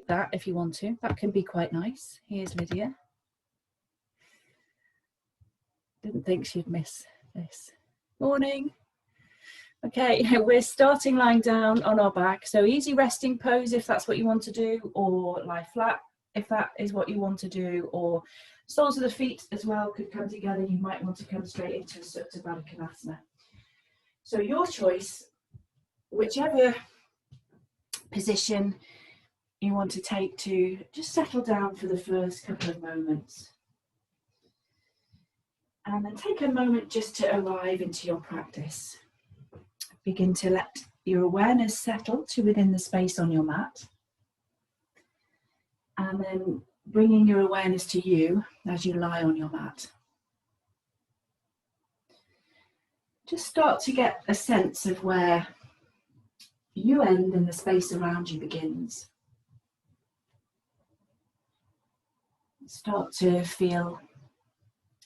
that if you want to. That can be quite nice. Here's Lydia. Didn't think she'd miss this. Morning. Okay, we're starting lying down on our back. So easy resting pose if that's what you want to do, or lie flat if that is what you want to do, or soles of the feet as well could come together. You might want to come straight into a Supta Baddha Konasana. So your choice, whichever position you want to take to just settle down for the first couple of moments. And then take a moment just to arrive into your practice. Begin to let your awareness settle to within the space on your mat. And then bringing your awareness to you as you lie on your mat. Just start to get a sense of where you end and the space around you begins. Start to feel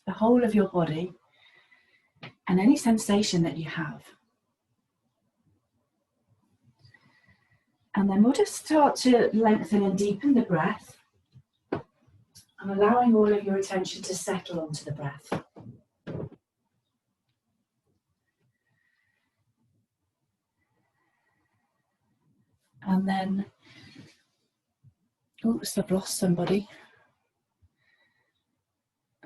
the whole of your body and any sensation that you have. And then we'll just start to lengthen and deepen the breath and allowing all of your attention to settle onto the breath. And then, oops, I've lost somebody.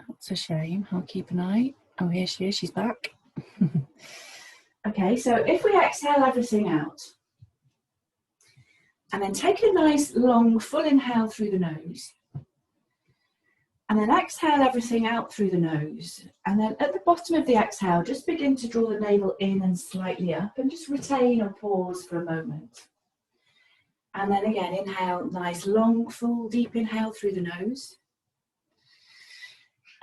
That's a shame. I'll keep an eye. Oh, here she is, she's back. Okay, so if we exhale everything out, and then take a nice long full inhale through the nose, and then exhale everything out through the nose, and then at the bottom of the exhale, just begin to draw the navel in and slightly up, and just retain or pause for a moment. And then again, inhale, nice long full deep inhale through the nose.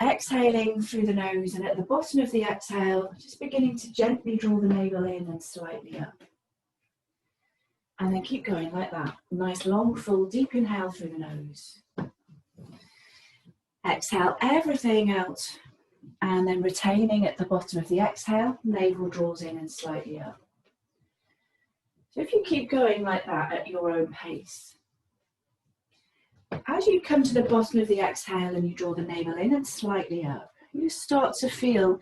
Exhaling through the nose, and at the bottom of the exhale, just beginning to gently draw the navel in and slightly up. And then keep going like that. Nice long full deep inhale through the nose. Exhale everything out, and then retaining at the bottom of the exhale, navel draws in and slightly up. So if you keep going like that at your own pace, as you come to the bottom of the exhale and you draw the navel in and slightly up, you start to feel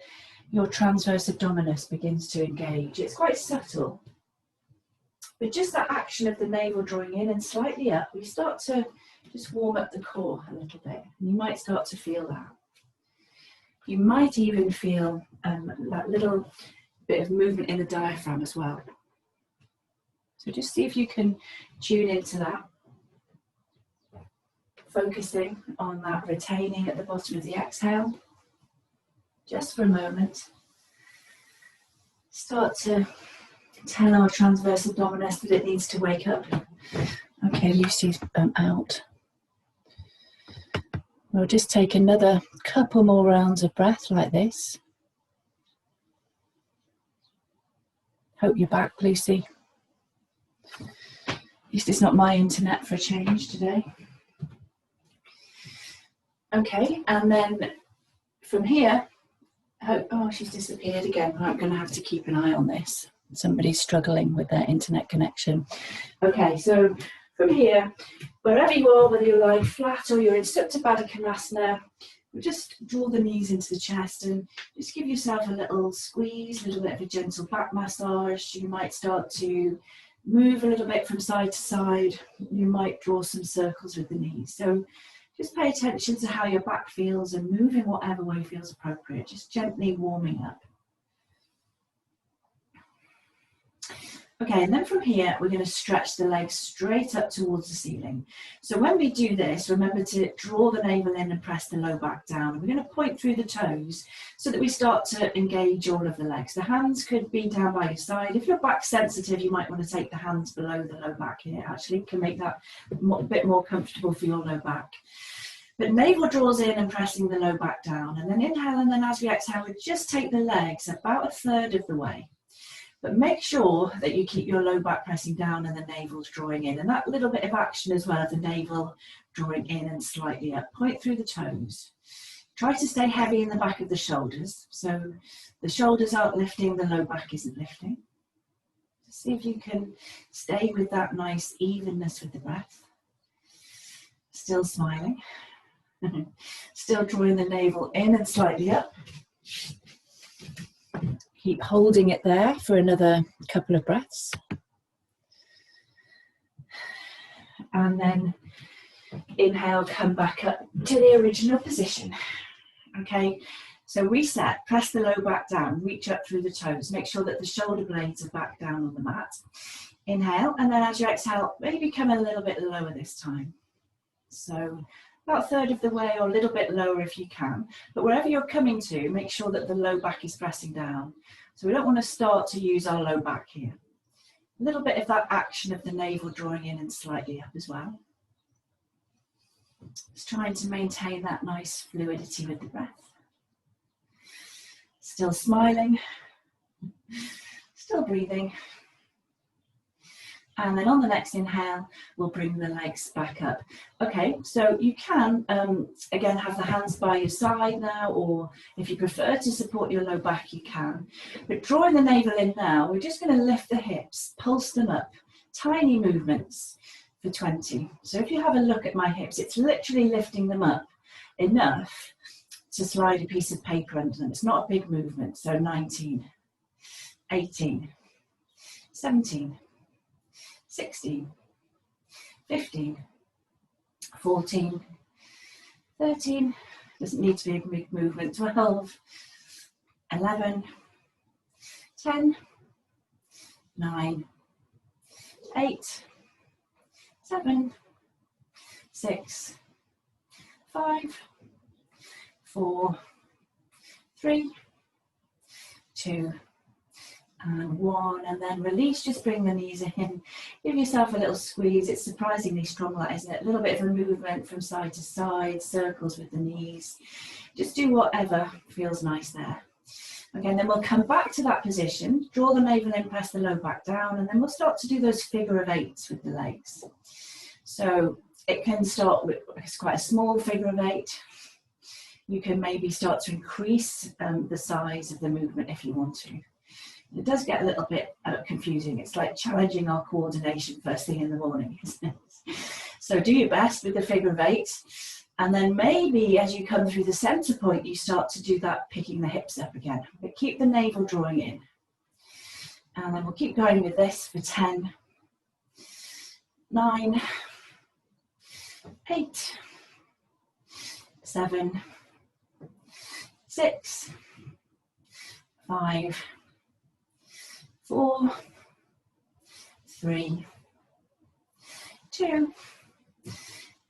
your transverse abdominis begins to engage. It's quite subtle, but just that action of the navel drawing in and slightly up, we start to just warm up the core a little bit. And you might start to feel that. You might even feel that little bit of movement in the diaphragm as well. So just see if you can tune into that. Focusing on that retaining at the bottom of the exhale, just for a moment. Start to tell our transverse abdominis that it needs to wake up. Okay, Lucy's out. We'll just take another couple more rounds of breath like this. Hope you're back, Lucy. At least it's not my internet for a change today. Okay, and then from here, oh, she's disappeared again. I'm going to have to keep an eye on this. Somebody's struggling with their internet connection. Okay, so from here, wherever you are, whether you're lying flat or you're in Supta Baddha Konasana, we'll just draw the knees into the chest and just give yourself a little squeeze, a little bit of a gentle back massage. You might start to move a little bit from side to side. You might draw some circles with the knees. So just pay attention to how your back feels and move in whatever way feels appropriate, just gently warming up. Okay, and then from here, we're going to stretch the legs straight up towards the ceiling. So when we do this, remember to draw the navel in and press the low back down. We're going to point through the toes so that we start to engage all of the legs. The hands could be down by your side. If you're back sensitive, you might want to take the hands below the low back here. Actually, can make that a bit more comfortable for your low back. But navel draws in and pressing the low back down. And then inhale, and then as we exhale, we just take the legs about a third of the way. But make sure that you keep your low back pressing down and the navel's drawing in. And that little bit of action as well, the navel drawing in and slightly up. Point through the toes. Try to stay heavy in the back of the shoulders. So the shoulders aren't lifting, the low back isn't lifting. See if you can stay with that nice evenness with the breath. Still smiling. Still drawing the navel in and slightly up. Keep holding it there for another couple of breaths. And then inhale, come back up to the original position. Okay, so reset, press the low back down, reach up through the toes, make sure that the shoulder blades are back down on the mat. Inhale, and then as you exhale, maybe come a little bit lower this time. So about a third of the way or a little bit lower if you can. But wherever you're coming to, make sure that the low back is pressing down. So we don't want to start to use our low back here. A little bit of that action of the navel drawing in and slightly up as well. Just trying to maintain that nice fluidity with the breath. Still smiling, still breathing. And then on the next inhale, we'll bring the legs back up. Okay, so you can, again, have the hands by your side now, or if you prefer to support your low back, you can. But drawing the navel in now, we're just going to lift the hips, pulse them up, tiny movements for 20. So if you have a look at my hips, it's literally lifting them up enough to slide a piece of paper under them. It's not a big movement. So 19, 18, 17, 16, 15, 14, 13, doesn't need to be a big movement, 12, 11, 10, 9, 8, 7, 6, 5, 4, 3, 2, and 1, and then release, just bring the knees in, give yourself a little squeeze. It's surprisingly strong, that, isn't it? A little bit of a movement from side to side, circles with the knees. Just do whatever feels nice there. Okay, and then we'll come back to that position, draw the navel in, press the low back down, and then we'll start to do those figure of eights with the legs. So it can start with, it's quite a small figure of eight. You can maybe start to increase the size of the movement if you want to. It does get a little bit confusing. It's like challenging our coordination first thing in the morning, isn't it? So do your best with the figure of eight. And then maybe as you come through the center point, you start to do that picking the hips up again. But keep the navel drawing in. And then we'll keep going with this for 10, 9, 8, 7, 6, 5, 4, 3, 2,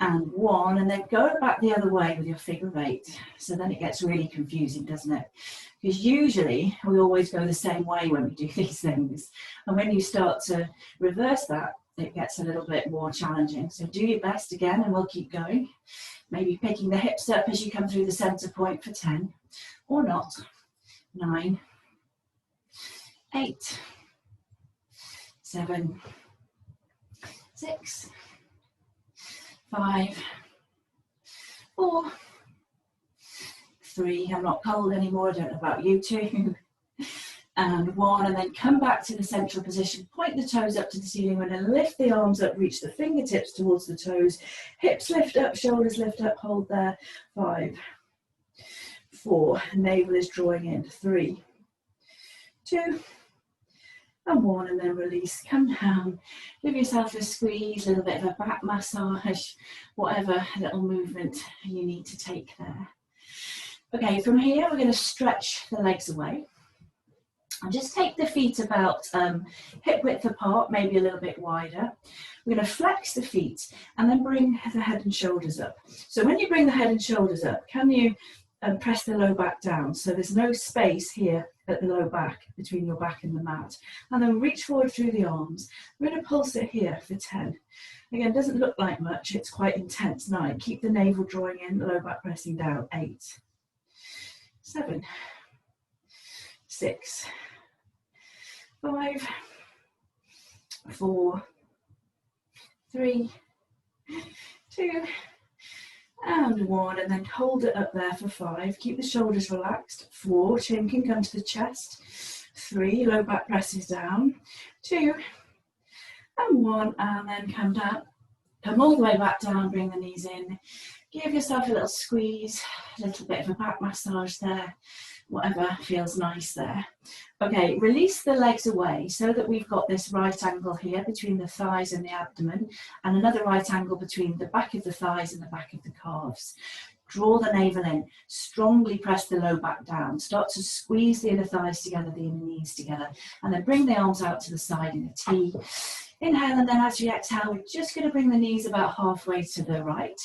and 1, and then go back the other way with your figure of eight. So then it gets really confusing, doesn't it? Because usually we always go the same way when we do these things. And when you start to reverse that, it gets a little bit more challenging. So do your best again, and we'll keep going. Maybe picking the hips up as you come through the center point for 10, or not. 9, 8, 7, 6, 5, 4, 3, I'm not cold anymore, I don't know about you, 2, and 1, and then come back to the central position, point the toes up to the ceiling, we're going to lift the arms up, reach the fingertips towards the toes, hips lift up, shoulders lift up, hold there, 5, 4, navel is drawing in, 3, 2, and 1, and then release, come down, give yourself a squeeze, a little bit of a back massage, whatever little movement you need to take there. Okay, from here we're going to stretch the legs away. And just take the feet about hip width apart, maybe a little bit wider. We're going to flex the feet and then bring the head and shoulders up. So when you bring the head and shoulders up, can you press the low back down? So there's no space here at the low back between your back and the mat. And then reach forward through the arms. We're going to pulse it here for 10. Again, it doesn't look like much. It's quite intense. 9. Keep the navel drawing in, low back pressing down. 8, 7, 6, 5, 4, 3, 2, and 1, and then hold it up there for 5. Keep the shoulders relaxed. 4, chin can come to the chest. 3, low back presses down. 2, and 1, and then come down Come all the way back down, bring the knees in. Give yourself a little squeeze, a little bit of a back massage there, whatever feels nice there. Okay, release the legs away so that we've got this right angle here between the thighs and the abdomen, and another right angle between the back of the thighs and the back of the calves. Draw the navel in, strongly press the low back down, start to squeeze the inner thighs together, the inner knees together, and then bring the arms out to the side in a T. Inhale, and then as we exhale, we're just going to bring the knees about halfway to the right.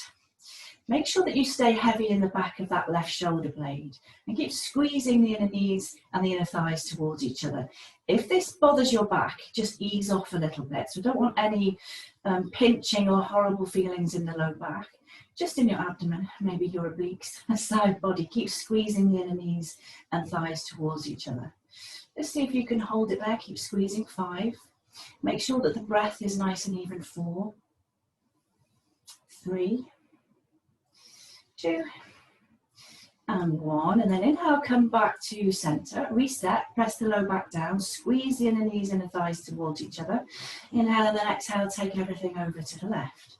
Make sure that you stay heavy in the back of that left shoulder blade and keep squeezing the inner knees and the inner thighs towards each other. If this bothers your back, just ease off a little bit. So don't want any pinching or horrible feelings in the low back. Just in your abdomen, maybe your obliques, side body. Keep squeezing the inner knees and thighs towards each other. Let's see if you can hold it there. Keep squeezing. 5. Make sure that the breath is nice and even. 4, 3, 2, and 1. And then inhale, come back to center. Reset, press the low back down. Squeeze the inner knees and the thighs towards each other. Inhale, and then exhale, take everything over to the left.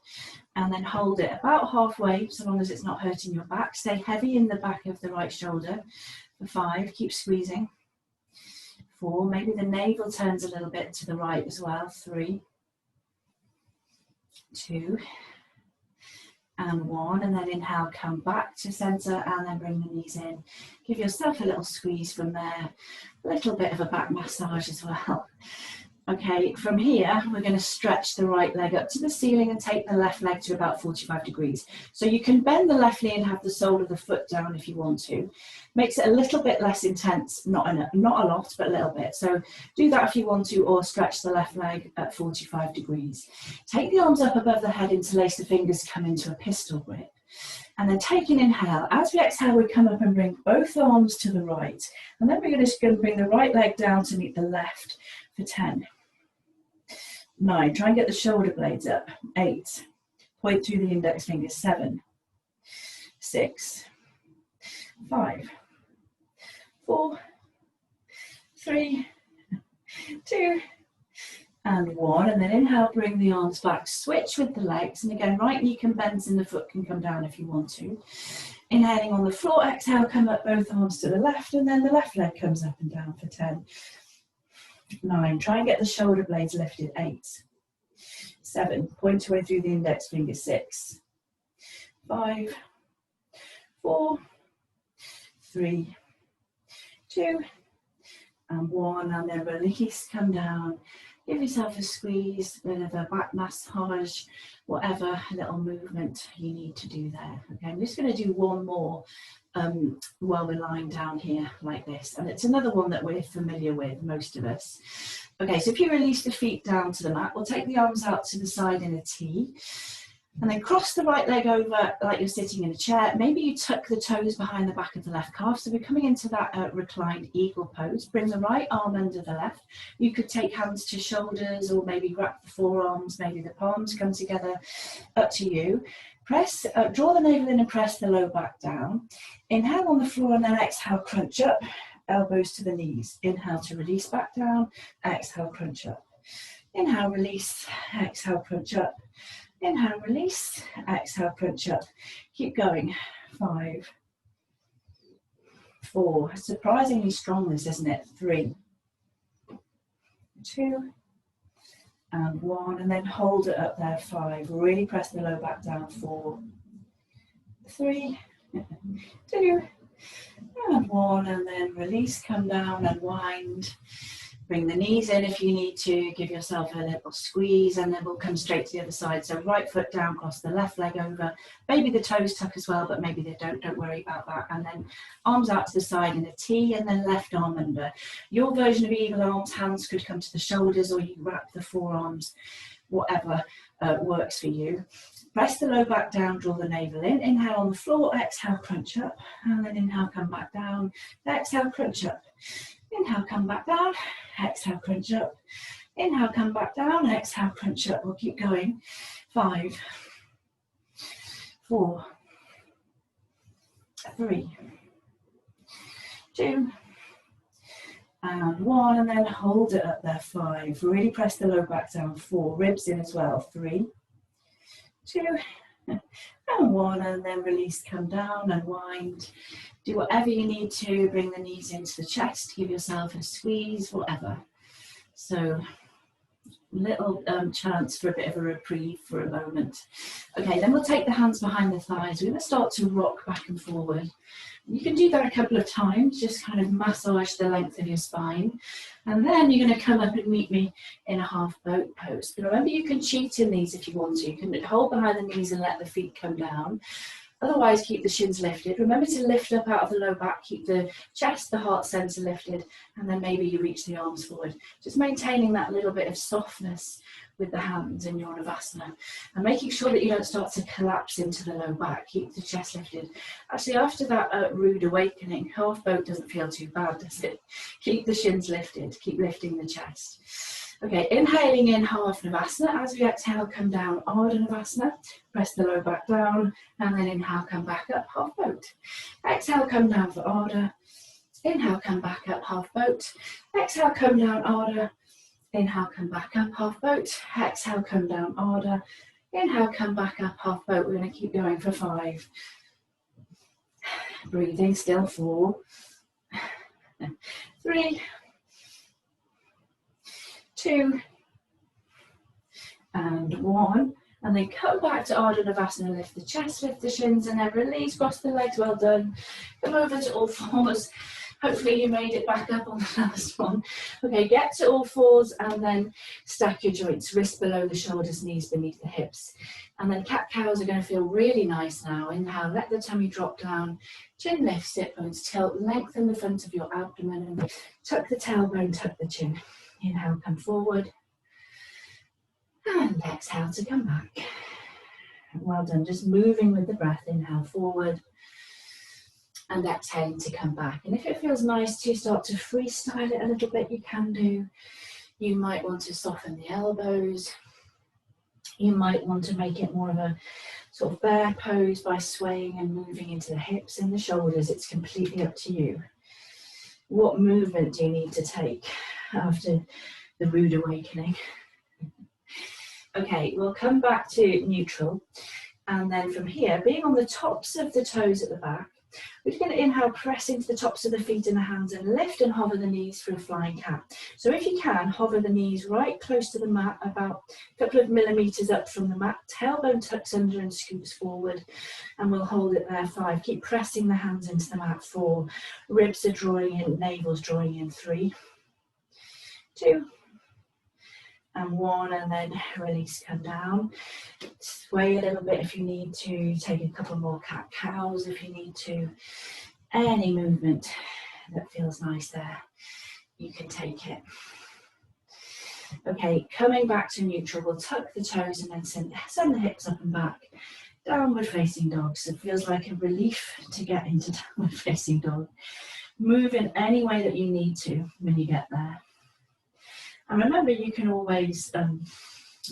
And then hold it about halfway, so long as it's not hurting your back. Stay heavy in the back of the right shoulder for 5. Keep squeezing. 4. Maybe the navel turns a little bit to the right as well. 3, 2, and 1. And then inhale, come back to center, and then bring the knees in. Give yourself a little squeeze from there. A little bit of a back massage as well. Okay, from here, we're going to stretch the right leg up to the ceiling and take the left leg to about 45 degrees. So you can bend the left knee and have the sole of the foot down if you want to. Makes it a little bit less intense, not a lot, but a little bit. So do that if you want to, or stretch the left leg at 45 degrees. Take the arms up above the head, interlace the fingers, come into a pistol grip. And then take an inhale. As we exhale, we come up and bring both arms to the right. And then we're just going to bring the right leg down to meet the left for 10. 9, try and get the shoulder blades up. 8, point through the index fingers. 7, 6, 5, 4, 3, 2, and 1. And then inhale, bring the arms back. Switch with the legs. And again, right knee can bend and the foot can come down if you want to. Inhaling on the floor, exhale, come up both arms to the left, and then the left leg comes up and down for 10. 9, try and get the shoulder blades lifted. 8, 7, point away through the index finger. 6, 5, 4, 3, 2, and 1. And then release, come down. Give yourself a squeeze, a bit of a back massage, whatever little movement you need to do there. Okay, I'm just going to do one more while we're lying down here like this. And it's another one that we're familiar with, most of us. Okay, so if you release the feet down to the mat, we'll take the arms out to the side in a T. And then cross the right leg over like you're sitting in a chair. Maybe you tuck the toes behind the back of the left calf. So we're coming into that reclined eagle pose. Bring the right arm under the left. You could take hands to shoulders, or maybe wrap the forearms, maybe the palms come together, up to you. Press, draw the navel in and press the low back down. Inhale on the floor and then exhale, crunch up, elbows to the knees. Inhale to release back down, exhale, crunch up. Inhale, release, exhale, crunch up. Inhale, release, exhale, crunch up. Keep going. 5, 4, surprisingly strong this, isn't it? 3, 2, and 1, and then hold it up there. 5, really press the low back down. 4, 3, 2, and 1, and then release, come down, unwind. Bring the knees in if you need to, give yourself a little squeeze, and then we'll come straight to the other side. So right foot down, cross the left leg over. Maybe the toes tuck as well, but maybe they don't worry about that. And then arms out to the side in a T, and then left arm under. Your version of eagle arms, hands could come to the shoulders, or you wrap the forearms, whatever works for you. Press the low back down, draw the navel in. Inhale on the floor, exhale, crunch up. And then inhale, come back down. Exhale, crunch up. Inhale, come back down, exhale, crunch up. Inhale, come back down, exhale, crunch up. We'll keep going. 5, 4, 3, 2, and 1. And then hold it up there. 5, really press the low back down. 4, ribs in as well. 3, 2, and 1, and then release, come down, unwind. Do whatever you need to, bring the knees into the chest, give yourself a squeeze, whatever. So little chance for a bit of a reprieve for a moment. Okay, then we'll take the hands behind the thighs. We're going to start to rock back and forward. You can do that a couple of times, just kind of massage the length of your spine. And then you're going to come up and meet me in a half boat pose. But remember, you can cheat in these if you want to. You can hold behind the knees and let the feet come down. Otherwise, keep the shins lifted. Remember to lift up out of the low back, keep the chest, the heart center lifted, and then maybe you reach the arms forward. Just maintaining that little bit of softness with the hands in your Navasana, and making sure that you don't start to collapse into the low back. Keep the chest lifted. Actually, after that rude awakening, half boat doesn't feel too bad, does it? Keep the shins lifted, keep lifting the chest. Okay, inhaling in half Navasana. As we exhale, come down, Ardha Navasana. Press the low back down, and then inhale, come back up, half boat. Exhale, come down for Ardha. Inhale, come back up, half boat. Exhale, come down, Ardha. Inhale, come back up, half boat. Exhale, come down, Ardha. Inhale, come back up, half boat. We're going to keep going for 5. Breathing still, 4, 3, 2, and 1. And then come back to Ardha Navasana, lift the chest, lift the shins, and then release, cross the legs, well done. Come over to all 4s. Hopefully you made it back up on the last one. Okay, get to all 4s and then stack your joints, wrists below the shoulders, knees beneath the hips. And then cat-cows are going to feel really nice now. Inhale, let the tummy drop down, chin lift, sit bones tilt, lengthen the front of your abdomen, and tuck the tailbone, tuck the chin. Inhale, come forward, and exhale to come back. Well done, just moving with the breath. Inhale, forward, and exhaling to come back. And if it feels nice to start to freestyle it a little bit, you can do. You might want to soften the elbows. You might want to make it more of a sort of bear pose by swaying and moving into the hips and the shoulders. It's completely up to you. What movement do you need to take after the rude awakening? Okay, we'll come back to neutral. And then from here, being on the tops of the toes at the back, we're going to inhale, press into the tops of the feet and the hands and lift and hover the knees for a flying cat. So if you can, hover the knees right close to the mat, about a couple of millimeters up from the mat. Tailbone tucks under and scoops forward, and we'll hold it there. 5. Keep pressing the hands into the mat. 4. Ribs are drawing in, navel's drawing in. 3, 2, and 1, and then release, come down. Sway a little bit if you need to. Take a couple more cat-cows if you need to. Any movement that feels nice there, you can take it. Okay, coming back to neutral, we'll tuck the toes and then send the hips up and back. Downward facing dog. So it feels like a relief to get into downward facing dog. Move in any way that you need to when you get there. And remember, you can always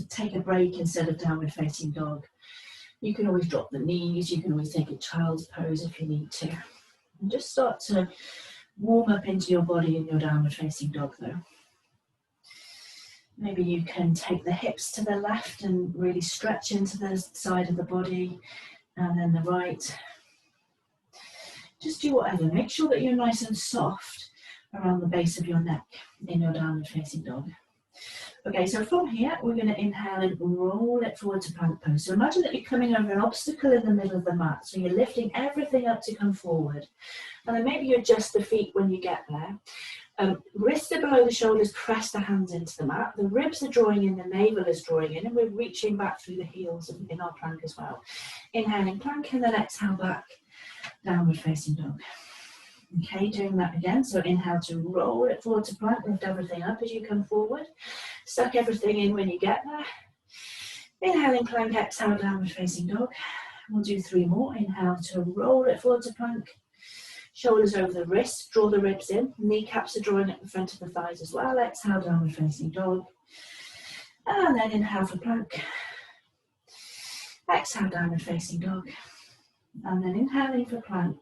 take a break instead of downward facing dog. You can always drop the knees. You can always take a child's pose if you need to. And just start to warm up into your body in your downward facing dog though. Maybe you can take the hips to the left and really stretch into the side of the body, and then the right. Just do whatever. Make sure that you're nice and soft around the base of your neck in your downward facing dog. Okay, so from here, we're going to inhale and roll it forward to plank pose. So imagine that you're coming over an obstacle in the middle of the mat. So you're lifting everything up to come forward. And then maybe you adjust the feet when you get there. Wrists are below the shoulders, press the hands into the mat. The ribs are drawing in, the navel is drawing in, and we're reaching back through the heels in our plank as well. Inhaling plank, and then exhale back, downward facing dog. Okay, doing that again. So inhale to roll it forward to plank, lift everything up as you come forward. Suck everything in when you get there. Inhaling plank, exhale, downward facing dog. We'll do 3 more. Inhale to roll it forward to plank. Shoulders over the wrists, draw the ribs in. Kneecaps are drawing at the front of the thighs as well. Exhale, downward facing dog. And then inhale for plank. Exhale, downward facing dog. And then inhaling for plank.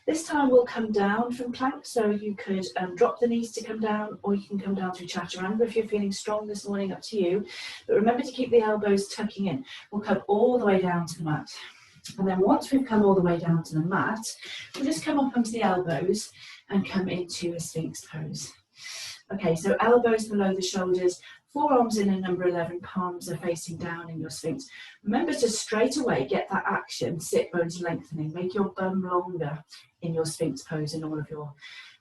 This time we'll come down from plank, so you could drop the knees to come down, or you can come down through chaturanga if you're feeling strong this morning, up to you. But remember to keep the elbows tucking in. We'll come all the way down to the mat. And then once we've come all the way down to the mat, we'll just come up onto the elbows and come into a Sphinx pose. Okay, so elbows below the shoulders, forearms in a number 11, palms are facing down in your Sphinx. Remember to straight away get that action, sit bones lengthening, make your bum longer in your Sphinx pose and all of your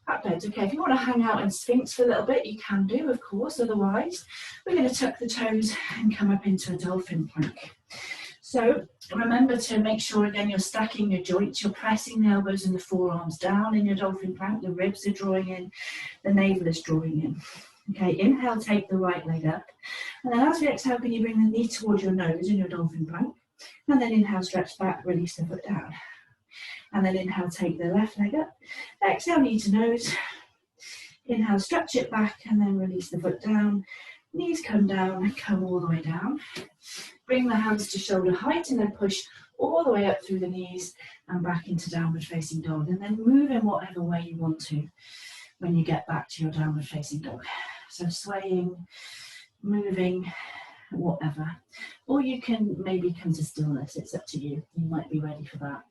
back bends. Okay, if you want to hang out in Sphinx for a little bit, you can do, of course. Otherwise, we're going to tuck the toes and come up into a dolphin plank. So remember to make sure, again, you're stacking your joints, you're pressing the elbows and the forearms down in your dolphin plank, the ribs are drawing in, the navel is drawing in. Okay, inhale, take the right leg up. And then as we exhale, can you bring the knee towards your nose in your dolphin plank? And then inhale, stretch back, release the foot down. And then inhale, take the left leg up. Exhale, knee to nose. Inhale, stretch it back, and then release the foot down. Knees come down and come all the way down. Bring the hands to shoulder height and then push all the way up through the knees and back into downward facing dog. And then move in whatever way you want to when you get back to your downward facing dog. So swaying, moving, whatever. Or you can maybe come to stillness, it's up to you. You might be ready for that.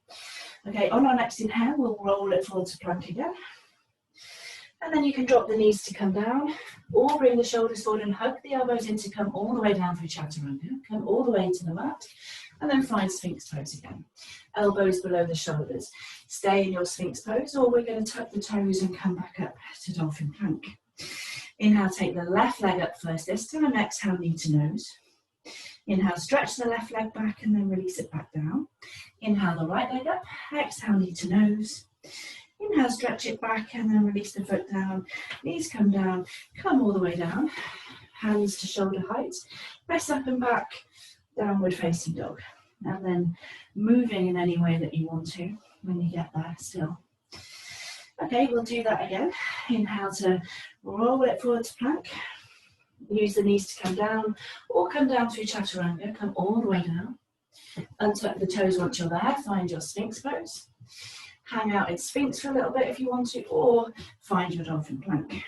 Okay, on our next inhale, we'll roll it forward to plank again. And then you can drop the knees to come down, or bring the shoulders forward and hug the elbows in to come all the way down through chaturanga, come all the way into the mat, and then find Sphinx pose again. Elbows below the shoulders. Stay in your Sphinx pose, or we're going to tuck the toes and come back up to dolphin plank. Inhale, take the left leg up first this time, exhale, knee to nose. Inhale, stretch the left leg back and then release it back down. Inhale, the right leg up, exhale, knee to nose. Inhale, stretch it back and then release the foot down. Knees come down, come all the way down. Hands to shoulder height. Press up and back, downward facing dog. And then moving in any way that you want to when you get there still. Okay, we'll do that again. Inhale to roll it forward to plank. Use the knees to come down or come down through chaturanga. Come all the way down. Untuck the toes once you're there. Find your Sphinx pose. Hang out in Sphinx for a little bit if you want to, or find your dolphin plank.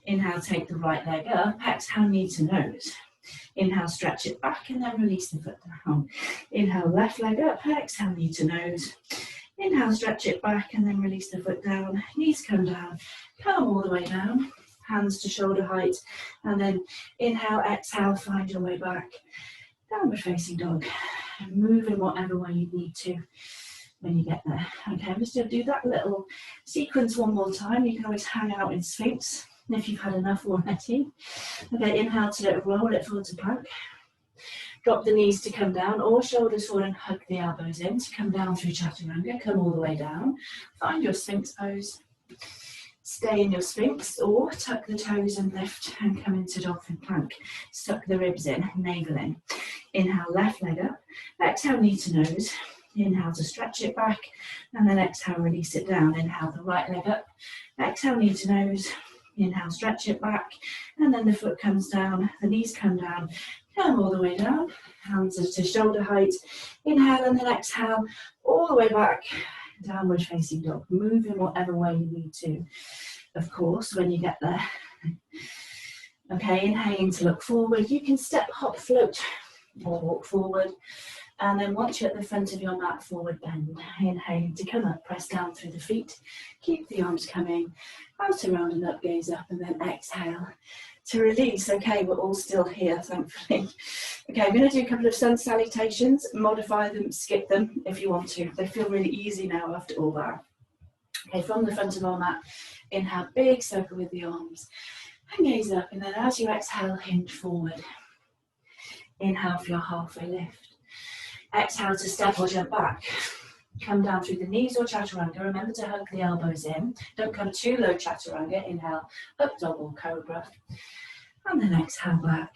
Inhale, take the right leg up. Exhale, knee to nose. Inhale, stretch it back and then release the foot down. Inhale, left leg up. Exhale, knee to nose. Inhale, stretch it back and then release the foot down. Knees come down. Come all the way down. Hands to shoulder height. And then inhale, exhale, find your way back. Downward facing dog. And move in whatever way you need to when you get there. Okay, I'm just going to do that little sequence one more time. You can always hang out in Sphinx if you've had enough already. Okay, inhale to roll it forward to plank. Drop the knees to come down, or shoulders forward and hug the elbows in to come down through chaturanga. Come all the way down. Find your Sphinx pose. Stay in your Sphinx, or tuck the toes and lift and come into dolphin plank. Suck the ribs in, navel in. Inhale, left leg up. Exhale, knee to nose. Inhale to stretch it back, and then exhale, release it down. Inhale, the right leg up. Exhale, knee to nose. Inhale, stretch it back, and then the foot comes down, the knees come down, come all the way down, hands are to shoulder height. Inhale, and then exhale, all the way back, downward facing dog. Move in whatever way you need to, of course, when you get there. Okay, inhaling to look forward. You can step, hop, float, or walk forward. And then once you're at the front of your mat, forward bend. Inhaling to come up, press down through the feet. Keep the arms coming. Out around and up, gaze up, and then exhale to release. Okay, we're all still here, thankfully. Okay, I'm going to do a couple of sun salutations. Modify them, skip them if you want to. They feel really easy now after all that. Okay, from the front of our mat, inhale, big circle with the arms. And gaze up, and then as you exhale, hinge forward. Inhale for your halfway lift. Exhale to step or jump back. Come down through the knees or chaturanga. Remember to hug the elbows in. Don't come too low chaturanga. Inhale, up dog or cobra. And then exhale back.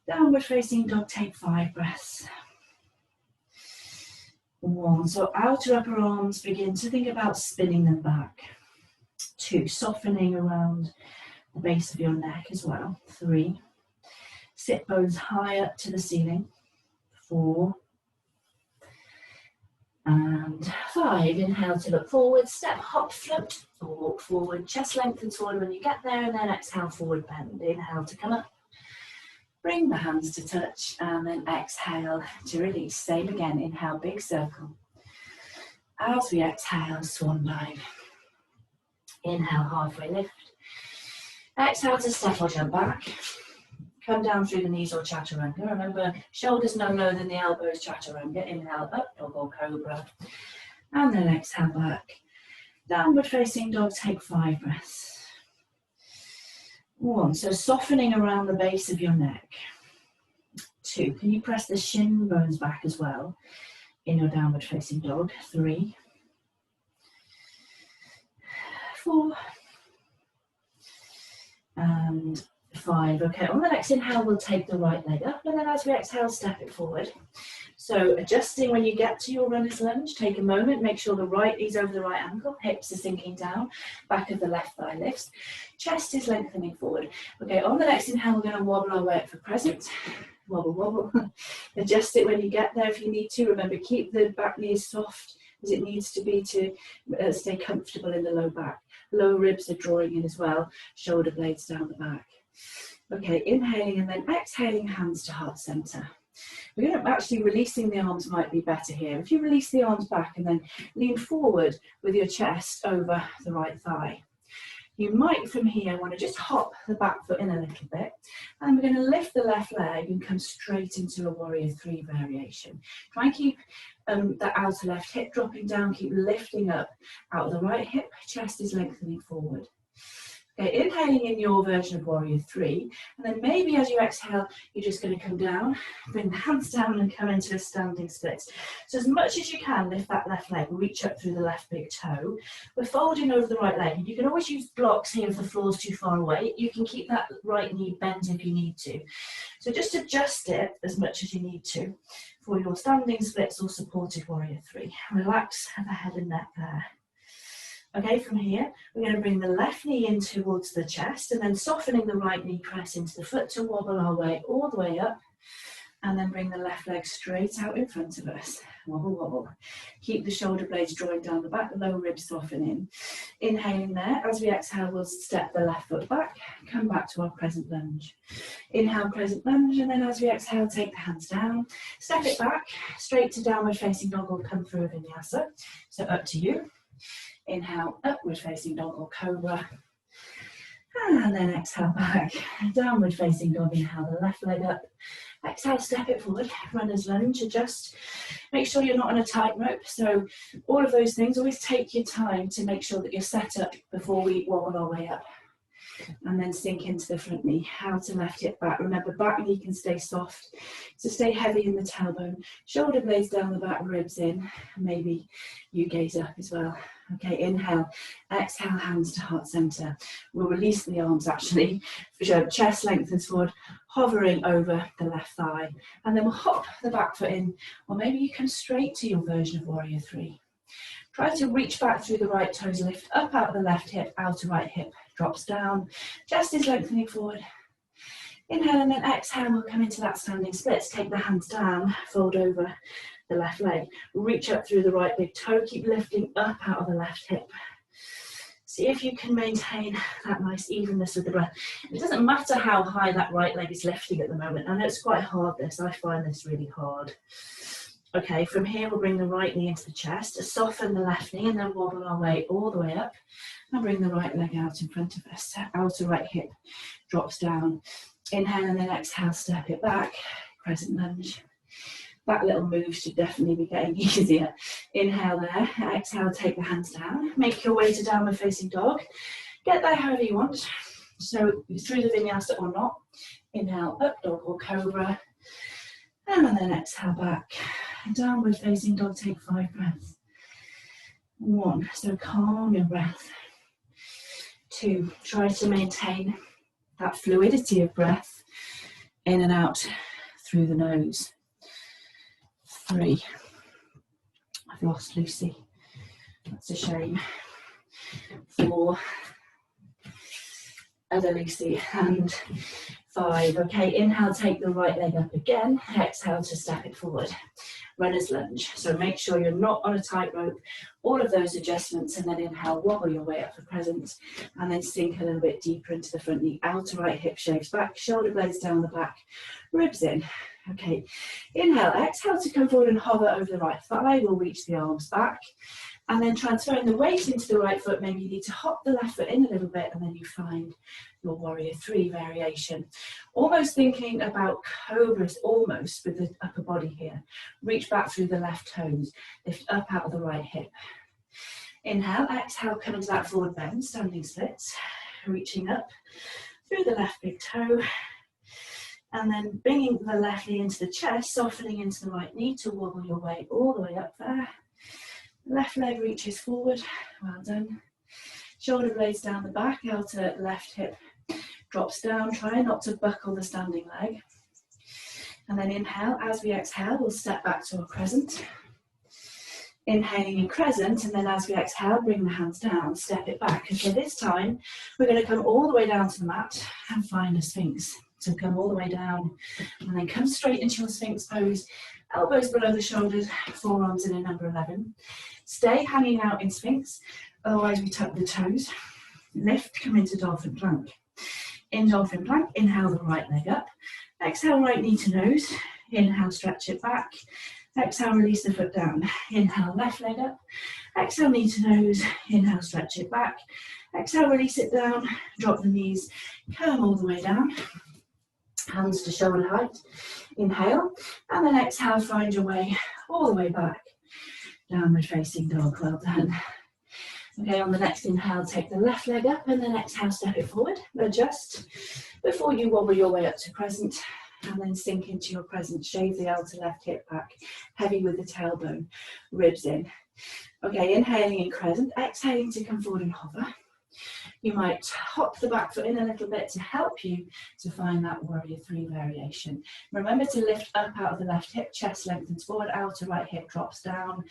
Downward facing dog, take 5 breaths. 1. So outer upper arms, begin to think about spinning them back. 2. Softening around the base of your neck as well. 3. Sit bones high up to the ceiling. 4. And 5. 5, inhale to look forward, step, hop, float, or walk forward, chest lengthens forward when you get there, and then exhale, forward bend. Inhale to come up, bring the hands to touch, and then exhale to release. Same again, inhale, big circle. As we exhale, swan dive. Inhale, halfway lift. Exhale to step or jump back. Come down through the knees or chaturanga. Remember, shoulders no lower than the elbows, chaturanga. Inhale up, dog or cobra. And then exhale back. Downward facing dog, take 5 breaths. 1, so softening around the base of your neck. 2, can you press the shin bones back as well in your downward facing dog? 3, 4, and 5. Okay, on the next inhale, we'll take the right leg up, and then as we exhale, step it forward. So adjusting when you get to your runner's lunge, take a moment, make sure the right knee's over the right ankle, hips are sinking down, back of the left thigh lifts, chest is lengthening forward. Okay, on the next inhale, we're going to wobble our way up for crescent. Wobble, wobble. Adjust it when you get there if you need to. Remember, keep the back knee as soft as it needs to be to stay comfortable in the low back. Low ribs are drawing in as well, shoulder blades down the back. Okay, inhaling and then exhaling, hands to heart center. We're going to actually releasing the arms might be better here. If you release the arms back and then lean forward with your chest over the right thigh. You might from here want to just hop the back foot in a little bit, and we're going to lift the left leg and come straight into a warrior 3 variation. Try and keep that outer left hip dropping down, keep lifting up out of the right hip, chest is lengthening forward. Okay, inhaling in your version of warrior 3, and then maybe as you exhale, you're just going to come down, bring the hands down and come into a standing split. So as much as you can, lift that left leg, reach up through the left big toe. We're folding over the right leg, and you can always use blocks here if the floor's too far away. You can keep that right knee bent if you need to. So just adjust it as much as you need to for your standing splits or supported warrior 3. Relax the head and neck there. Okay, from here, we're going to bring the left knee in towards the chest and then softening the right knee, press into the foot to wobble our way all the way up, and then bring the left leg straight out in front of us. Wobble, wobble. Keep the shoulder blades drawing down the back, low ribs softening. Inhaling there. As we exhale, we'll step the left foot back, come back to our crescent lunge. Inhale, crescent lunge, and then as we exhale, take the hands down, step it back, straight to downward facing dog or come through a vinyasa. So up to you. Inhale, upward facing dog or cobra. And then exhale back, downward facing dog. Inhale the left leg up. Exhale, step it forward, runner's lunge, adjust. Make sure you're not on a tightrope. So all of those things, always take your time to make sure that you're set up before we wobble our way up. And then sink into the front knee, outer left hip back. Remember, back knee can stay soft, so stay heavy in the tailbone. Shoulder blades down the back, ribs in. Maybe you gaze up as well. Okay, inhale, exhale, hands to heart center. We'll release the arms actually, chest lengthens forward, hovering over the left thigh. And then we'll hop the back foot in, or maybe you come straight to your version of warrior 3. Try to reach back through the right toes, lift up out of the left hip, outer right hip drops down, chest is lengthening forward. Inhale and then exhale, we'll come into that standing split. Take the hands down, fold over the left leg, reach up through the right big toe, keep lifting up out of the left hip. See if you can maintain that nice evenness of the breath. It doesn't matter how high that right leg is lifting at the moment. I know it's quite hard this, I find this really hard. Okay, from here we'll bring the right knee into the chest, soften the left knee and then wobble our way all the way up and bring the right leg out in front of us. Outer right hip drops down. Inhale and then exhale, step it back, crescent lunge. That little move should definitely be getting easier. Inhale there, exhale, take the hands down. Make your way to downward facing dog. Get there however you want. So through the vinyasa or not. Inhale, up dog or cobra. And then exhale back. Downward facing dog, take 5 breaths. 1, so calm your breath. 2, try to maintain that fluidity of breath in and out through the nose. 3, I've lost Lucy, that's a shame. 4, other Lucy, and 5. Okay, inhale, take the right leg up again. Exhale to step it forward. Runner's lunge. So make sure you're not on a tightrope. All of those adjustments, and then inhale, wobble your way up for crescent, and then sink a little bit deeper into the front knee. Outer right hip shaves back, shoulder blades down the back, ribs in. Okay, inhale, exhale to come forward and hover over the right thigh. We'll reach the arms back. And then transferring the weight into the right foot, maybe you need to hop the left foot in a little bit, and then you find your warrior 3 variation. Almost thinking about cobras, almost with the upper body here. Reach back through the left toes, lift up out of the right hip. Inhale, exhale, come into that forward bend, standing splits, reaching up through the left big toe, and then bringing the left knee into the chest, softening into the right knee to wobble your way all the way up there. Left leg reaches forward, well done. Shoulder blades down the back, outer left hip drops down. Try not to buckle the standing leg. And then inhale, as we exhale, we'll step back to a crescent. Inhaling in crescent, and then as we exhale, bring the hands down, step it back. Okay, this time, we're going to come all the way down to the mat and find a sphinx. So come all the way down, and then come straight into your sphinx pose. Elbows below the shoulders, forearms in a number 11. Stay hanging out in sphinx, otherwise we tuck the toes. Lift, come into dolphin plank. In dolphin plank, inhale the right leg up. Exhale, right knee to nose. Inhale, stretch it back. Exhale, release the foot down. Inhale, left leg up. Exhale, knee to nose. Inhale, stretch it back. Exhale, release it down. Drop the knees, come all the way down. Hands to shoulder height. Inhale, and then exhale, find your way all the way back. Downward facing dog, well done. Okay, on the next inhale, take the left leg up, and then exhale, step it forward. Adjust before you wobble your way up to crescent, and then sink into your crescent. Shave the outer left hip back, heavy with the tailbone, ribs in. Okay, inhaling in crescent, exhaling to come forward and hover. You might hop the back foot in a little bit to help you to find that warrior 3 variation. Remember to lift up out of the left hip, chest lengthens forward, outer right hip drops down.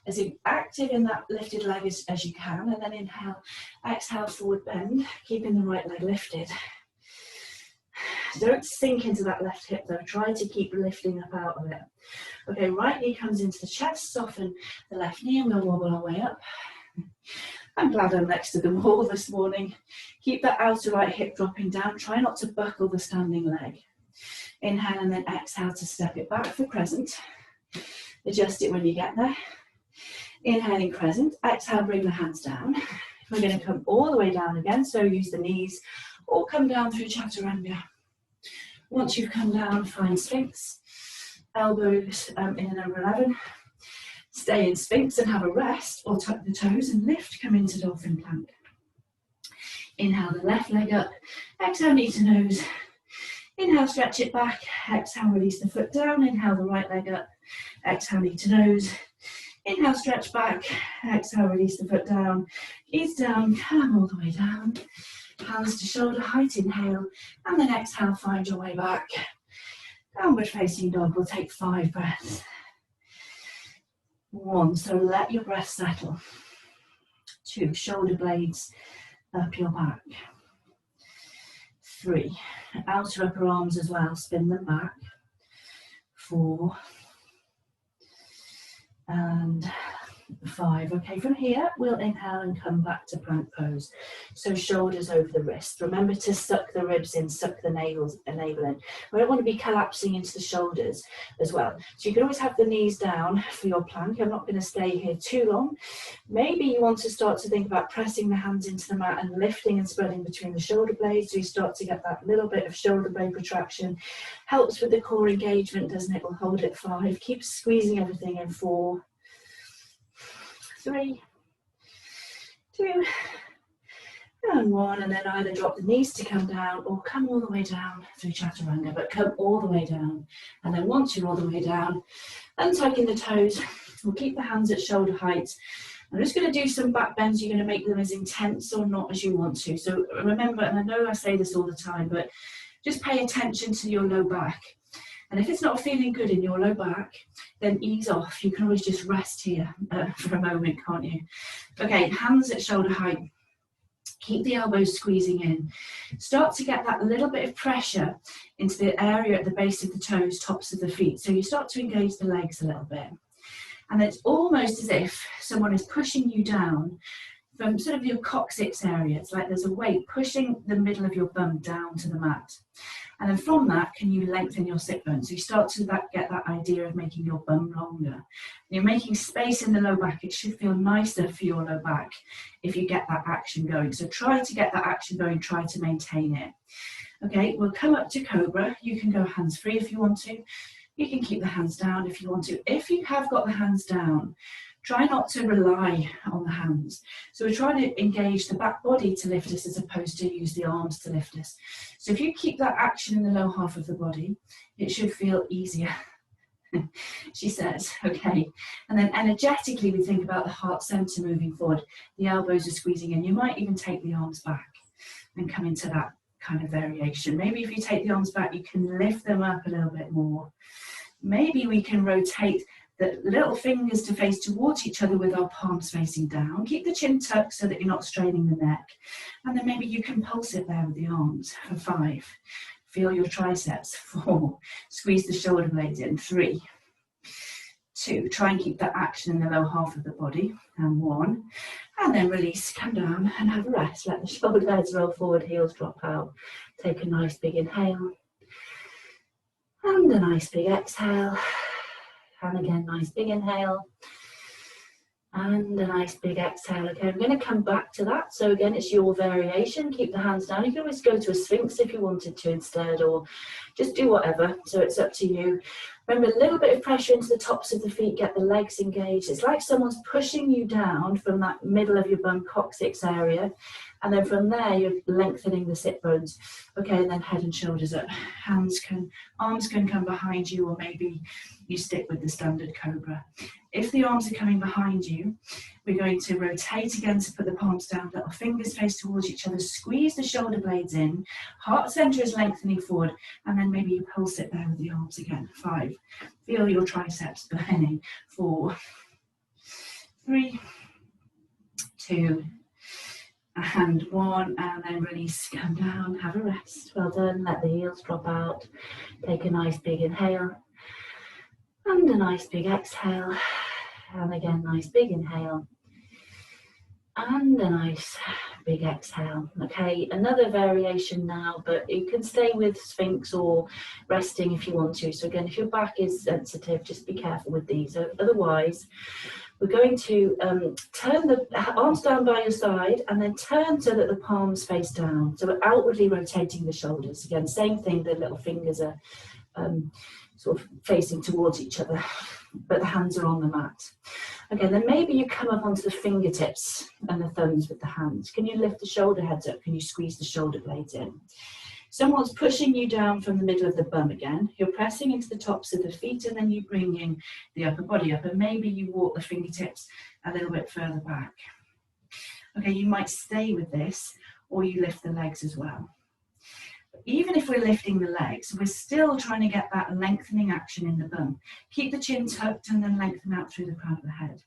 As active in that lifted leg as you can, and then inhale, exhale, forward bend, keeping the right leg lifted. Don't sink into that left hip though, try to keep lifting up out of it. Okay, right knee comes into the chest, soften the left knee, and we'll wobble our way up. I'm glad I'm next to the wall this morning. Keep that outer right hip dropping down. Try not to buckle the standing leg. Inhale and then exhale to step it back for crescent. Adjust it when you get there. Inhaling crescent. Exhale, bring the hands down. We're going to come all the way down again, so use the knees or come down through chaturanga. Once you've come down, find sphinx. Elbows in a number 11. Stay in sphinx and have a rest, or tuck the toes and lift, come into dolphin plank. Inhale the left leg up, exhale knee to nose. Inhale, stretch it back, exhale, release the foot down. Inhale the right leg up, exhale knee to nose. Inhale, stretch back, exhale, release the foot down. Ease down, come all the way down. Hands to shoulder height, inhale, and then exhale, find your way back. Downward facing dog, we'll take 5 breaths. 1, so let your breath settle. 2, shoulder blades up your back. 3, outer upper arms as well, spin them back. 4, and 5. Okay, from here, we'll inhale and come back to plank pose. So shoulders over the wrist. Remember to suck the ribs in, suck the navel in. We don't want to be collapsing into the shoulders as well. So you can always have the knees down for your plank. I'm not going to stay here too long. Maybe you want to start to think about pressing the hands into the mat and lifting and spreading between the shoulder blades. So you start to get that little bit of shoulder blade protraction. Helps with the core engagement, doesn't it? We'll hold it 5. Keep squeezing everything in. 4, 3, 2, and 1, and then either drop the knees to come down or come all the way down through chaturanga, but come all the way down. And then once you're all the way down, untucking the toes, we'll keep the hands at shoulder height. I'm just going to do some back bends. You're going to make them as intense or not as you want to. So remember, and I know I say this all the time, but just pay attention to your low back. And if it's not feeling good in your low back, then ease off. You can always just rest here for a moment, can't you? Okay, hands at shoulder height. Keep the elbows squeezing in. Start to get that little bit of pressure into the area at the base of the toes, tops of the feet. So you start to engage the legs a little bit. And it's almost as if someone is pushing you down from sort of your coccyx area. It's like there's a weight pushing the middle of your bum down to the mat. And then from that, can you lengthen your sit bone? So you start to get that idea of making your bum longer. And you're making space in the low back. It should feel nicer for your low back if you get that action going. So try to get that action going, try to maintain it. Okay, we'll come up to Cobra. You can go hands free if you want to. You can keep the hands down if you want to. If you have got the hands down, try not to rely on the hands. So we're trying to engage the back body to lift us as opposed to use the arms to lift us. So if you keep that action in the low half of the body, it should feel easier, she says, okay. And then energetically, we think about the heart center moving forward. The elbows are squeezing in. You might even take the arms back and come into that kind of variation. Maybe if you take the arms back, you can lift them up a little bit more. Maybe we can rotate the little fingers to face towards each other with our palms facing down. Keep the chin tucked so that you're not straining the neck. And then maybe you can pulse it there with the arms for 5. Feel your triceps. 4. Squeeze the shoulder blades in. 3, 2. Try and keep that action in the low half of the body. And 1. And then release, come down and have a rest. Let the shoulder blades roll forward, heels drop out. Take a nice big inhale. And a nice big exhale. And again, nice big inhale. And a nice big exhale. Okay, I'm going to come back to that. So again, it's your variation. Keep the hands down. You can always go to a Sphinx if you wanted to instead, or just do whatever. So it's up to you. Remember, a little bit of pressure into the tops of the feet. Get the legs engaged. It's like someone's pushing you down from that middle of your bum coccyx area. And then from there, you're lengthening the sit bones. Okay, and then head and shoulders up. Arms can come behind you, or maybe you stick with the standard Cobra. If the arms are coming behind you, we're going to rotate again to put the palms down, little fingers face towards each other, squeeze the shoulder blades in, heart center is lengthening forward, and then maybe you pulse it there with the arms again. 5, feel your triceps burning. 4, 3, 2, and 1, and then release, come down, have a rest. Well done, let the heels drop out. Take a nice big inhale, and a nice big exhale, and again, nice big inhale, and a nice big exhale. Okay, another variation now, but you can stay with Sphinx or resting if you want to. So again, if your back is sensitive, just be careful with these. Otherwise, we're going to turn the arms down by your side and then turn so that the palms face down. So we're outwardly rotating the shoulders. Again, same thing, the little fingers are sort of facing towards each other, but the hands are on the mat. Okay, then maybe you come up onto the fingertips and the thumbs with the hands. Can you lift the shoulder heads up? Can you squeeze the shoulder blades in? Someone's pushing you down from the middle of the bum again. You're pressing into the tops of the feet, and then you bring in the upper body up, and maybe you walk the fingertips a little bit further back. Okay, you might stay with this, or you lift the legs as well. Even if we're lifting the legs, we're still trying to get that lengthening action in the bum. Keep the chin tucked and then lengthen out through the crown of the head.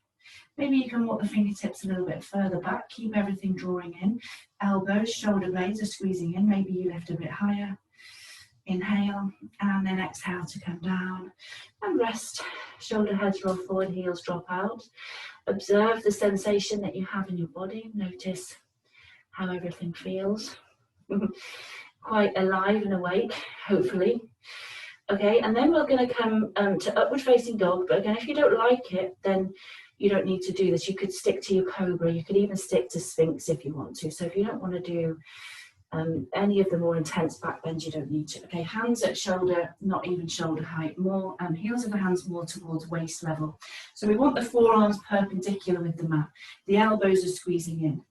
Maybe you can walk the fingertips a little bit further back. Keep everything drawing in. Elbows, shoulder blades are squeezing in. Maybe you lift a bit higher. Inhale, and then exhale to come down. And rest. Shoulder heads roll forward, heels drop out. Observe the sensation that you have in your body. Notice how everything feels. Quite alive and awake, hopefully. Okay, and then we're going to come to upward facing dog. But again, if you don't like it, then you don't need to do this. You could stick to your Cobra. You could even stick to Sphinx if you want to. So if you don't want to do any of the more intense back bends, you don't need to. Okay, hands at shoulder, not even shoulder height, more heels of the hands more towards waist level. So we want the forearms perpendicular with the mat. The elbows are squeezing in.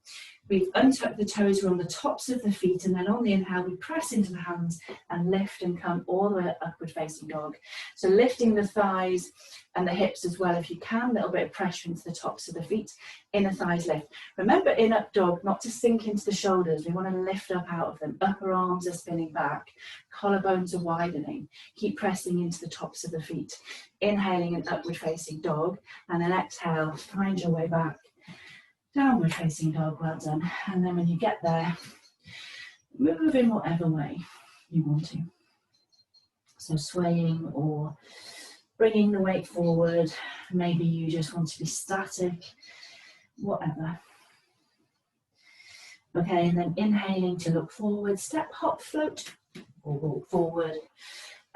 We've untucked the toes, we're on the tops of the feet, and then on the inhale, we press into the hands and lift and come all the way upward facing dog. So lifting the thighs and the hips as well if you can, a little bit of pressure into the tops of the feet, inner thighs lift. Remember in up dog, not to sink into the shoulders, we want to lift up out of them. Upper arms are spinning back, collarbones are widening. Keep pressing into the tops of the feet. Inhaling an upward facing dog, and then exhale, find your way back Downward facing dog, well done. And then when you get there, move in whatever way you want to. So swaying or bringing the weight forward. Maybe you just want to be static, whatever. Okay, and then inhaling to look forward, step, hop, float, or walk forward.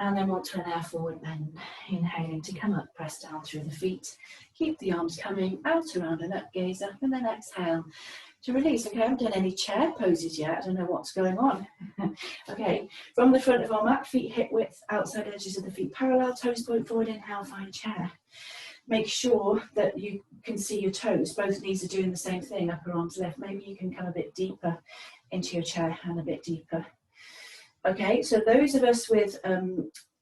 And then once we're there, forward bend. Inhaling to come up, press down through the feet. Keep the arms coming out, around and up, gaze up, and then exhale to release. Okay, I haven't done any chair poses yet. I don't know what's going on. Okay, from the front of our mat, feet hip width, outside edges of the feet parallel, toes point forward, inhale, find chair. Make sure that you can see your toes. Both knees are doing the same thing, upper arms lift. Maybe you can come a bit deeper into your chair and a bit deeper. Okay, so those of us with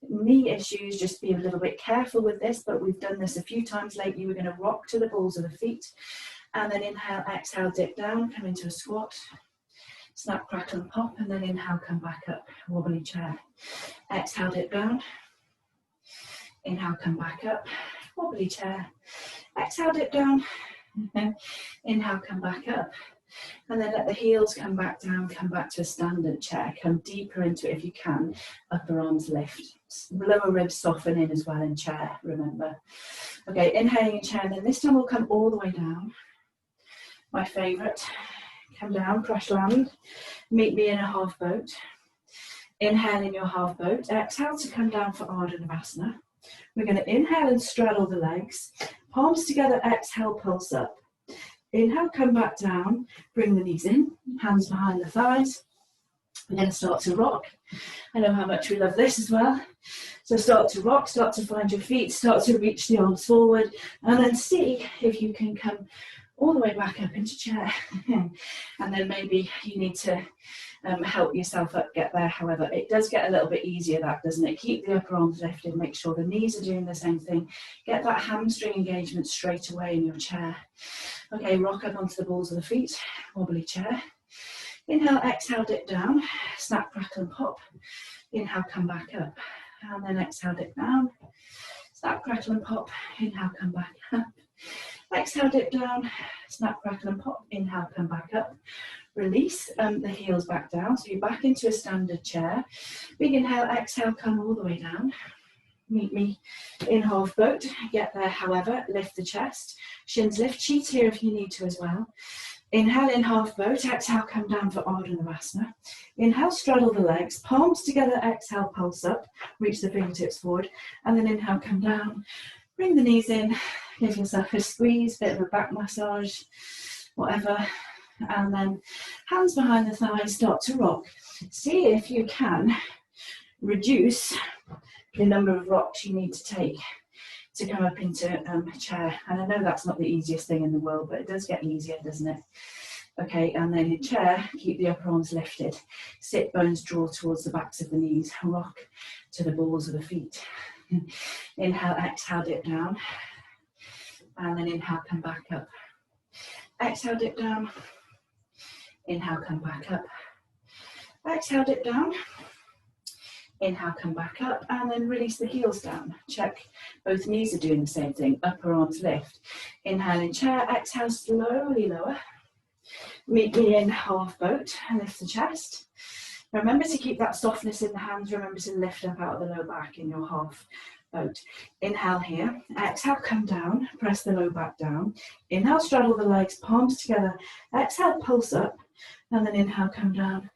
knee issues, just be a little bit careful with this, but we've done this a few times lately. We're going to rock to the balls of the feet, and then inhale, exhale, dip down, come into a squat, snap, crackle and pop, and then inhale, come back up, wobbly chair. Exhale, dip down, inhale, come back up, wobbly chair. Exhale, dip down, inhale, come back up. And then let the heels come back down, come back to a standard chair. Come deeper into it if you can. Upper arms lift. Lower ribs soften in as well in chair, remember. Okay, inhaling in chair, and then this time we'll come all the way down. My favourite. Come down, crash land. Meet me in a half boat. Inhale in your half boat. Exhale to come down for Ardha Navasana. We're going to inhale and straddle the legs. Palms together, exhale, pulse up. Inhale, come back down, bring the knees in, hands behind the thighs. We're going to start to rock. I know how much we love this as well. So start to rock, start to find your feet, start to reach the arms forward, and then see if you can come all the way back up into chair. And then maybe you need to help yourself up, get there. However, it does get a little bit easier, that, doesn't it? Keep the upper arms lifted, make sure the knees are doing the same thing. Get that hamstring engagement straight away in your chair. Okay, rock up onto the balls of the feet, wobbly chair. Inhale, exhale, dip down, snap, crackle and pop. Inhale, come back up. And then exhale, dip down, snap, crackle and pop. Inhale, come back up. Exhale, dip down, snap, crackle and pop. Inhale, come back up. Release the heels back down. So you're back into a standard chair. Big inhale, exhale, come all the way down. Meet me in half boat. Get there, however, lift the chest. Shins lift, cheat here if you need to as well. Inhale in half boat, exhale, come down for Ardha Navasana. Inhale, straddle the legs, palms together, exhale, pulse up, reach the fingertips forward, and then inhale, come down, bring the knees in, give yourself a squeeze, bit of a back massage, whatever, and then hands behind the thighs, start to rock. See if you can reduce the number of rocks you need to take to come up into a chair. And I know that's not the easiest thing in the world, but it does get easier, doesn't it? Okay, and then in chair, keep the upper arms lifted. Sit bones draw towards the backs of the knees. Rock to the balls of the feet. Inhale, exhale, dip down. And then inhale, come back up. Exhale, dip down. Inhale, come back up. Exhale, dip down. Inhale, come back up, and then release the heels down. Check both knees are doing the same thing. Upper arms lift. Inhale in chair, exhale, slowly lower. Meet me in half boat and lift the chest. Remember to keep that softness in the hands. Remember to lift up out of the low back in your half boat. Inhale here. Exhale, come down. Press the low back down. Inhale, straddle the legs, palms together. Exhale, pulse up, and then inhale, come down.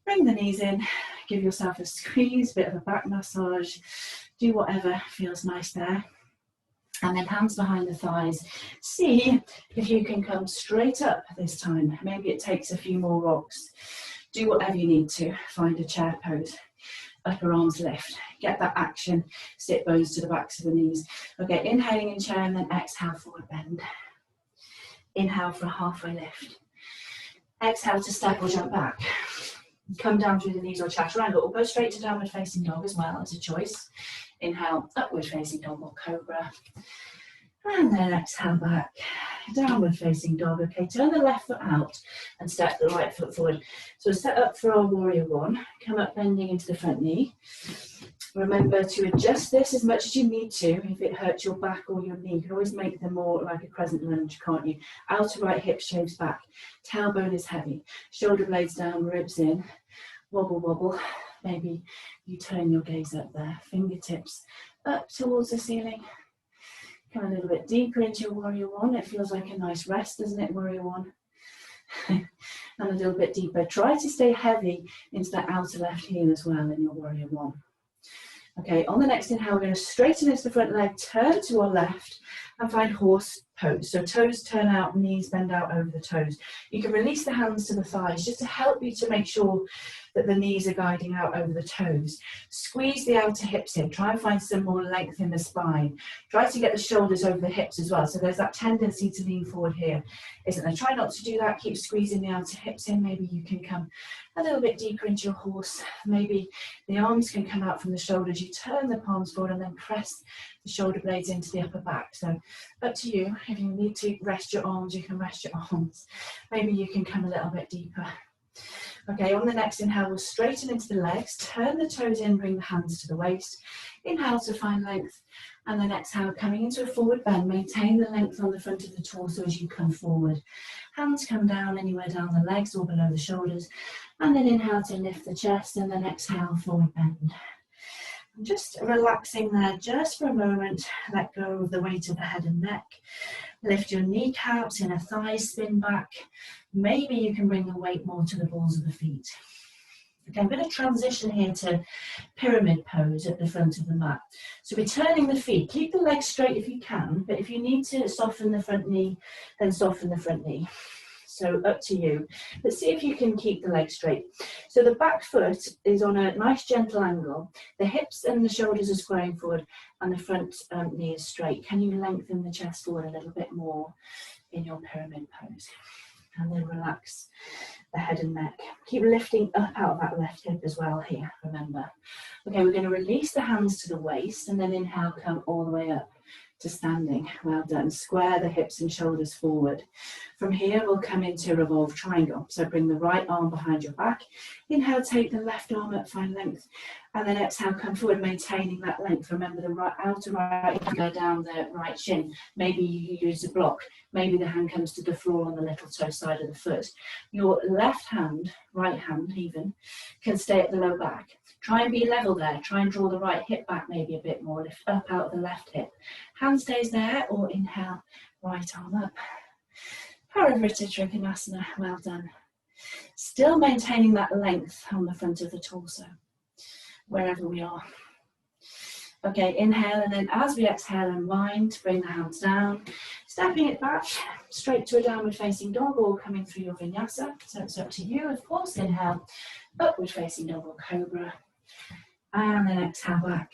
Bring the knees in. Give yourself a squeeze, bit of a back massage. Do whatever feels nice there. And then hands behind the thighs. See if you can come straight up this time. Maybe it takes a few more rocks. Do whatever you need to. Find a chair pose. Upper arms lift. Get that action. Sit bones to the backs of the knees. Okay, inhaling in chair and then exhale, forward bend. Inhale for a halfway lift. Exhale to step or jump back. Come down through the knees or chaturanga, or go straight to downward facing dog as well as a choice. Inhale, upward facing dog or cobra. And then exhale back, downward facing dog. Okay, turn the left foot out and step the right foot forward. So set up for our warrior one. Come up bending into the front knee. Remember to adjust this as much as you need to. If it hurts your back or your knee, you can always make them more like a crescent lunge, can't you? Outer right hip shaves back, tailbone is heavy, shoulder blades down, ribs in, wobble, wobble. Maybe you turn your gaze up there, fingertips up towards the ceiling. Come a little bit deeper into your warrior one. It feels like a nice rest, doesn't it, warrior one? And a little bit deeper. Try to stay heavy into that outer left heel as well in your warrior one. Okay, on the next inhale, we're going to straighten into the front leg, turn to our left, and find horse pose. So toes turn out, knees bend out over the toes. You can release the hands to the thighs just to help you to make sure that the knees are guiding out over the toes. Squeeze the outer hips in. Try and find some more length in the spine. Try to get the shoulders over the hips as well. So there's that tendency to lean forward here, isn't there? Try not to do that. Keep squeezing the outer hips in. Maybe you can come a little bit deeper into your horse. Maybe the arms can come out from the shoulders. You turn the palms forward and then press the shoulder blades into the upper back. So up to you. If you need to rest your arms, you can rest your arms. Maybe you can come a little bit deeper. Okay, on the next inhale, we'll straighten into the legs, turn the toes in, bring the hands to the waist. Inhale to find length, and then exhale, coming into a forward bend. Maintain the length on the front of the torso as you come forward. Hands come down anywhere down the legs or below the shoulders, and then inhale to lift the chest, and then exhale, forward bend. Just relaxing there just for a moment. Let go of the weight of the head and neck. Lift your kneecaps, inner thighs spin back. Maybe you can bring the weight more to the balls of the feet. Okay, I'm going to transition here to pyramid pose at the front of the mat. So we're turning the feet. Keep the legs straight if you can, but if you need to soften the front knee, then soften the front knee. So up to you, but see if you can keep the legs straight. So the back foot is on a nice gentle angle. The hips and the shoulders are squaring forward and the front knee is straight. Can you lengthen the chest forward a little bit more in your pyramid pose? And then relax the head and neck. Keep lifting up out of that left hip as well here, remember. Okay, we're going to release the hands to the waist and then inhale, come all the way up to standing. Well done. Square the hips and shoulders forward. From here, we'll come into revolve triangle. So bring the right arm behind your back. Inhale, take the left arm up, find length. And then exhale, come forward, maintaining that length. Remember the right outer right, go down the right shin. Maybe you use a block. Maybe the hand comes to the floor on the little toe side of the foot. Your left hand, right hand even, can stay at the low back. Try and be level there. Try and draw the right hip back maybe a bit more. Lift up out of the left hip. Hand stays there, or inhale, right arm up. Parivrtta Trikonasana, well done. Still maintaining that length on the front of the torso, wherever we are. Okay, inhale, and then as we exhale, unwind, bring the hands down, stepping it back, straight to a downward facing dog, or coming through your vinyasa. So it's up to you, of course. Inhale, upward facing dog or cobra. And then exhale back.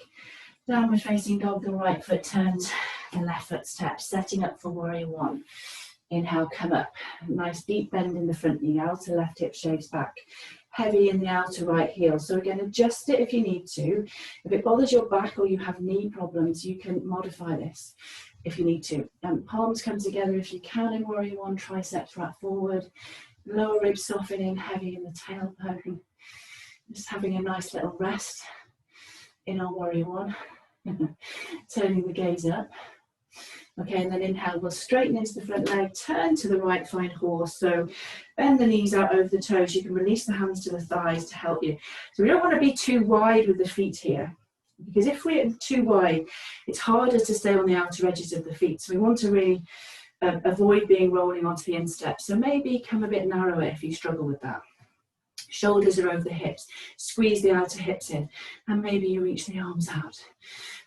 Downward facing dog, the right foot turns, the left foot steps, setting up for warrior one. Inhale, come up. Nice deep bend in the front knee, outer left hip shaves back. Heavy in the outer right heel. So again, adjust it if you need to. If it bothers your back or you have knee problems, you can modify this if you need to. Palms come together if you can in warrior one, triceps flat forward. Lower ribs softening, heavy in the tailbone. Just having a nice little rest in our warrior one. Turning the gaze up. Okay, and then inhale, we'll straighten into the front leg, turn to the right, find horse. So bend the knees out over the toes. You can release the hands to the thighs to help you. So we don't want to be too wide with the feet here, because if we're too wide, it's harder to stay on the outer edges of the feet. So we want to really avoid being rolling onto the instep. So maybe come a bit narrower if you struggle with that. Shoulders are over the hips. Squeeze the outer hips in, and maybe you reach the arms out.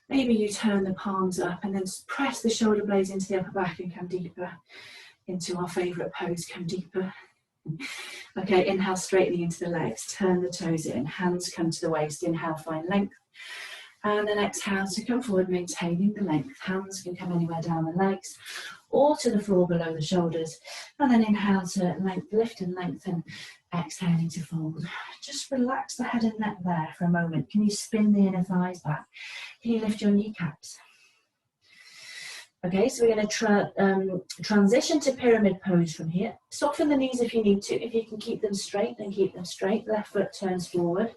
Maybe you turn the palms up and then press the shoulder blades into the upper back and come deeper into our favourite pose, come deeper. Okay, inhale, straightening into the legs, turn the toes in, hands come to the waist, inhale, find length. And then exhale to come forward, maintaining the length. Hands can come anywhere down the legs or to the floor below the shoulders. And then inhale to lift and lengthen, exhaling to fold. Just relax the head and neck there for a moment. Can you spin the inner thighs back? Can you lift your kneecaps? Okay, so we're going to transition to pyramid pose from here. Soften the knees if you need to. If you can keep them straight, then keep them straight. Left foot turns forward.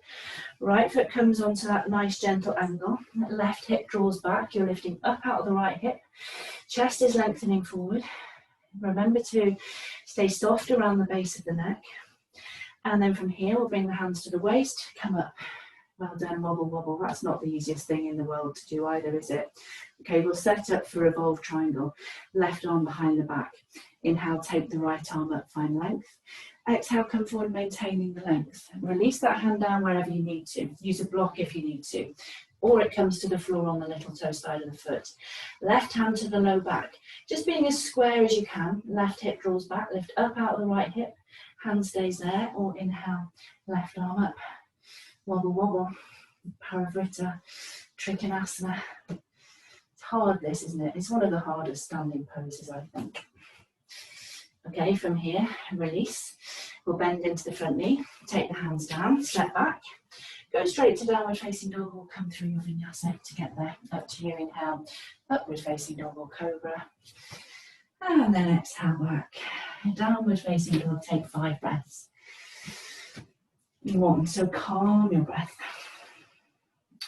Right foot comes onto that nice gentle angle. Left hip draws back. You're lifting up out of the right hip. Chest is lengthening forward. Remember to stay soft around the base of the neck. And then from here, we'll bring the hands to the waist, come up. Well done, wobble, wobble. That's not the easiest thing in the world to do either, is it? Okay, we'll set up for revolve triangle. Left arm behind the back. Inhale, take the right arm up, find length. Exhale, come forward, maintaining the length. Release that hand down wherever you need to. Use a block if you need to. Or it comes to the floor on the little toe side of the foot. Left hand to the low back. Just being as square as you can. Left hip draws back, lift up out of the right hip. Hand stays there, or inhale, left arm up. Wobble, wobble, Parivrtta, Trikonasana. It's hard this, isn't it? It's one of the hardest standing poses, I think. Okay, from here, release. We'll bend into the front knee, take the hands down, step back. Go straight to downward facing dog or come through your vinyasa to get there. Up to you, inhale, upward facing dog or cobra. And then exhale back. Downward facing dog, take 5 breaths. 1, so calm your breath.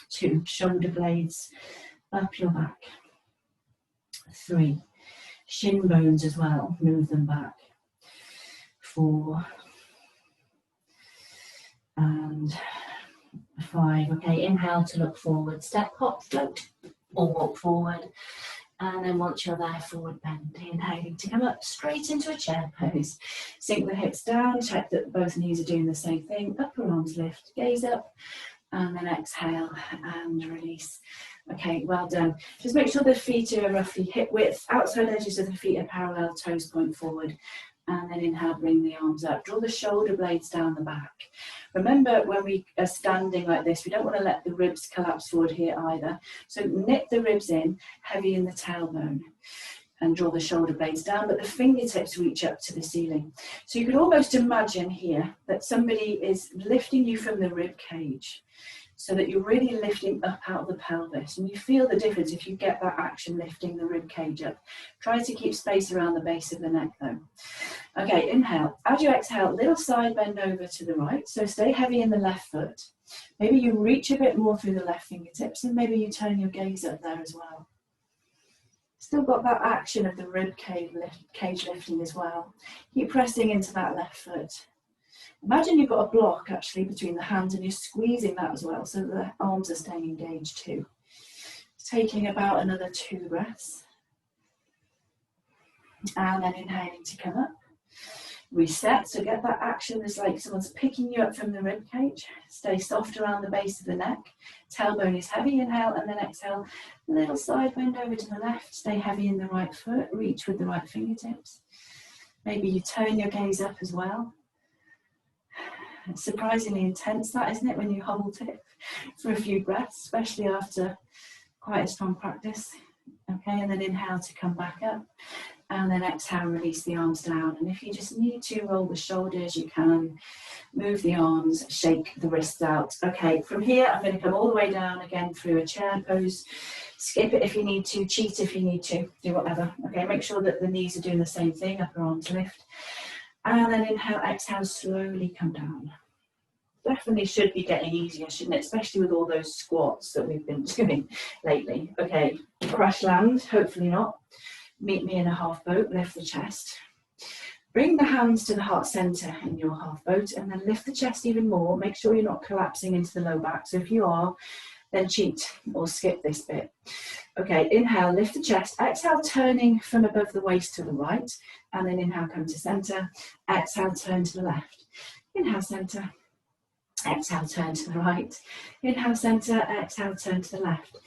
2, shoulder blades up your back. 3, shin bones as well, move them back. 4 and 5. Okay, inhale to look forward, step, hop, float, or walk forward. And then once you're there, forward bend, inhaling to come up straight into a chair pose. Sink the hips down, check that both knees are doing the same thing. Upper arms lift, gaze up, and then exhale and release. Okay, well done. Just make sure the feet are roughly hip width, outside edges of the feet are parallel, toes point forward. And then inhale, bring the arms up. Draw the shoulder blades down the back. Remember, when we are standing like this, we don't want to let the ribs collapse forward here either. So knit the ribs in, heavy in the tailbone. And draw the shoulder blades down, but the fingertips reach up to the ceiling. So you could almost imagine here that somebody is lifting you from the rib cage, so that you're really lifting up out of the pelvis. And you feel the difference if you get that action lifting the rib cage up. Try to keep space around the base of the neck though. Okay, inhale. As you exhale, little side bend over to the right. So stay heavy in the left foot. Maybe you reach a bit more through the left fingertips, and maybe you turn your gaze up there as well. Still got that action of the rib cage lifting as well. Keep pressing into that left foot. Imagine you've got a block actually between the hands and you're squeezing that as well, so the arms are staying engaged too. Taking about another 2 breaths. And then inhaling to come up. Reset, so get that action as like someone's picking you up from the rib cage. Stay soft around the base of the neck. Tailbone is heavy, inhale, and then exhale. Little side bend over to the left. Stay heavy in the right foot. Reach with the right fingertips. Maybe you turn your gaze up as well. It's surprisingly intense, that, isn't it, when you hold it for a few breaths, especially after quite a strong practice. Okay, and then inhale to come back up. And then exhale, release the arms down. And if you just need to roll the shoulders, you can move the arms, shake the wrists out. Okay, from here, I'm going to come all the way down again through a chair pose. Skip it if you need to, cheat if you need to, do whatever. Okay, make sure that the knees are doing the same thing, upper arms lift. And then inhale, exhale, slowly come down. Definitely should be getting easier, shouldn't it? Especially with all those squats that we've been doing lately. Okay, crash land, hopefully not. Meet me in a half boat, lift the chest. Bring the hands to the heart center in your half boat and then lift the chest even more. Make sure you're not collapsing into the low back. So if you are, then cheat or skip this bit. Okay, inhale, lift the chest. Exhale, turning from above the waist to the right. And then inhale, come to center. Exhale, turn to the left. Inhale, center. Exhale, turn to the right. Inhale, center. Exhale, turn to the left.